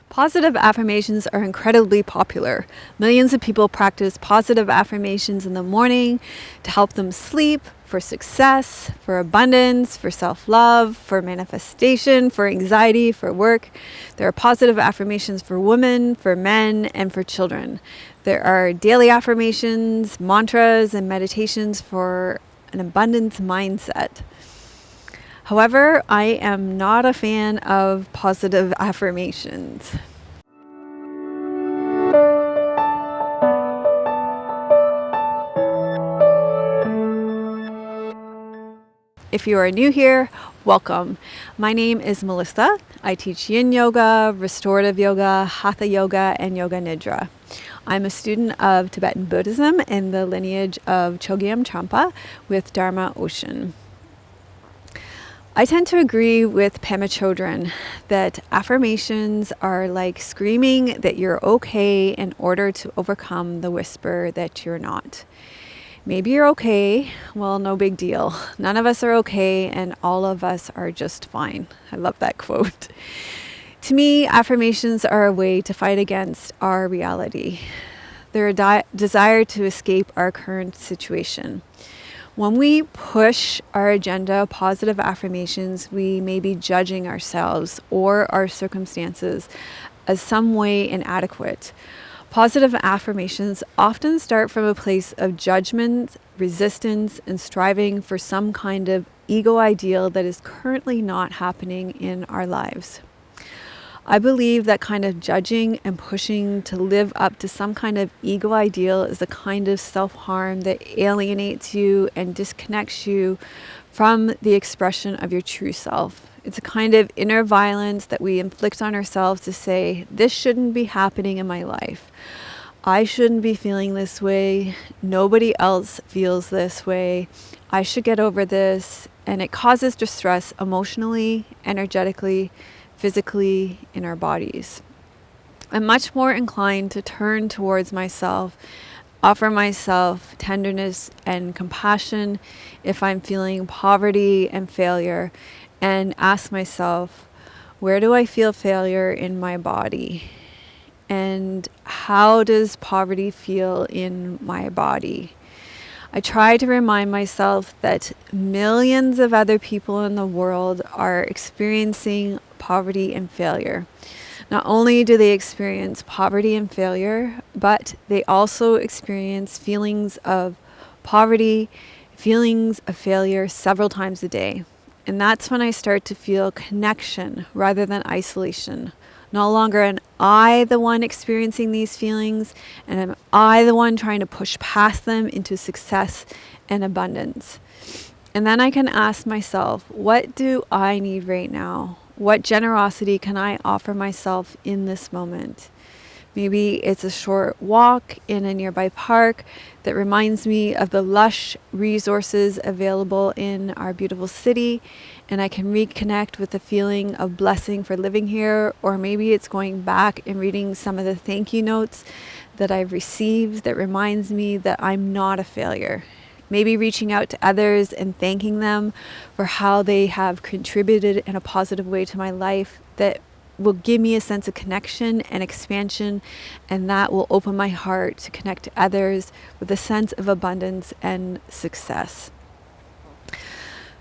Positive affirmations are incredibly popular. Millions of people practice positive affirmations in the morning to help them sleep, for success, for abundance, for self-love, for manifestation, for anxiety, for work. There are positive affirmations for women, for men, and for children. There are daily affirmations, mantras, and meditations for an abundance mindset. However, I am not a fan of positive affirmations. If you are new here, welcome. My name is Melissa. I teach Yin Yoga, Restorative Yoga, Hatha Yoga, and Yoga Nidra. I'm a student of Tibetan Buddhism in the lineage of Chogyam Trungpa with Dharma Ocean. I tend to agree with Pema Chodron that affirmations are like screaming that you're okay in order to overcome the whisper that you're not. Maybe you're okay. Well, no big deal. None of us are okay, and all of us are just fine. I love that quote. To me, affirmations are a way to fight against our reality. They're a desire to escape our current situation. When we push our agenda of positive affirmations, we may be judging ourselves or our circumstances as some way inadequate. Positive affirmations often start from a place of judgment, resistance, and striving for some kind of ego ideal that is currently not happening in our lives. I believe that kind of judging and pushing to live up to some kind of ego ideal is a kind of self-harm that alienates you and disconnects you from the expression of your true self. It's a kind of inner violence that we inflict on ourselves to say, this shouldn't be happening in my life. I shouldn't be feeling this way. Nobody else feels this way. I should get over this. And it causes distress emotionally, energetically, physically in our bodies. I'm much more inclined to turn towards myself, offer myself tenderness and compassion if I'm feeling poverty and failure, and ask myself, where do I feel failure in my body? And how does poverty feel in my body? I try to remind myself that millions of other people in the world are experiencing poverty and failure. Not only do they experience poverty and failure, but they also experience feelings of poverty, feelings of failure several times a day. And that's when I start to feel connection rather than isolation. No longer am I the one experiencing these feelings, and am I the one trying to push past them into success and abundance. And then I can ask myself, what do I need right now? What generosity can I offer myself in this moment? Maybe it's a short walk in a nearby park that reminds me of the lush resources available in our beautiful city, and I can reconnect with the feeling of blessing for living here. Or maybe it's going back and reading some of the thank you notes that I've received that reminds me that I'm not a failure. Maybe reaching out to others and thanking them for how they have contributed in a positive way to my life that will give me a sense of connection and expansion, and that will open my heart to connect to others with a sense of abundance and success.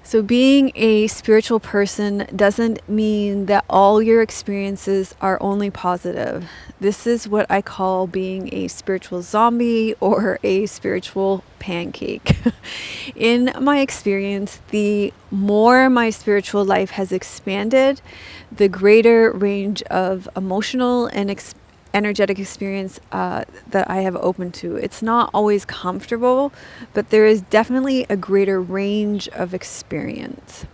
So being a spiritual person doesn't mean that all your experiences are only positive. This is what I call being a spiritual zombie or a spiritual pancake. In my experience, the more my spiritual life has expanded, the greater range of emotional and energetic experience that I have opened to. It's not always comfortable, but there is definitely a greater range of experience.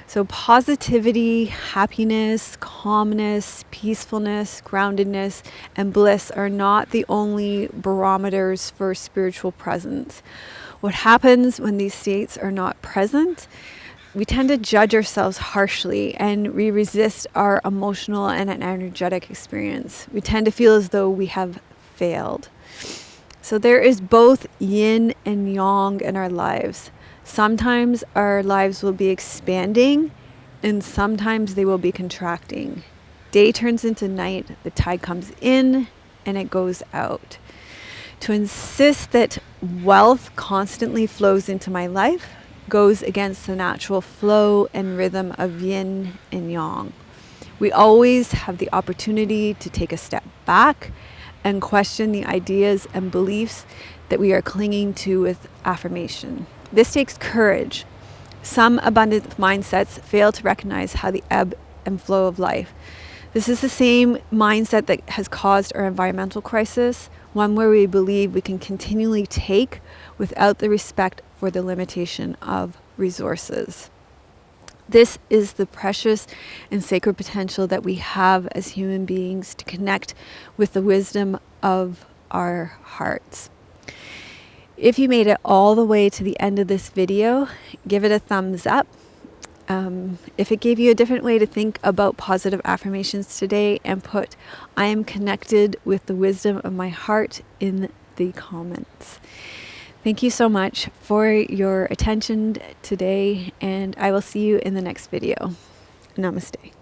So positivity, happiness, calmness, peacefulness, groundedness, and bliss are not the only barometers for spiritual presence. What happens when these states are not present? We tend to judge ourselves harshly, and we resist our emotional and energetic experience. We tend to feel as though we have failed. So there is both yin and yang in our lives. Sometimes our lives will be expanding, and sometimes they will be contracting. day turns into night, the tide comes in and it goes out. To insist that wealth constantly flows into my life goes against the natural flow and rhythm of yin and yang. We always have the opportunity to take a step back and question the ideas and beliefs that we are clinging to with affirmation. This takes courage. Some abundant mindsets fail to recognize how the ebb and flow of life. This is the same mindset that has caused our environmental crisis, one where we believe we can continually take without the respect for the limitation of resources. This is the precious and sacred potential that we have as human beings to connect with the wisdom of our hearts. If you made it all the way to the end of this video, give it a thumbs up. If it gave you a different way to think about positive affirmations today, and put "I am connected with the wisdom of my heart" in the comments. Thank you so much for your attention today, and I will see you in the next video. Namaste.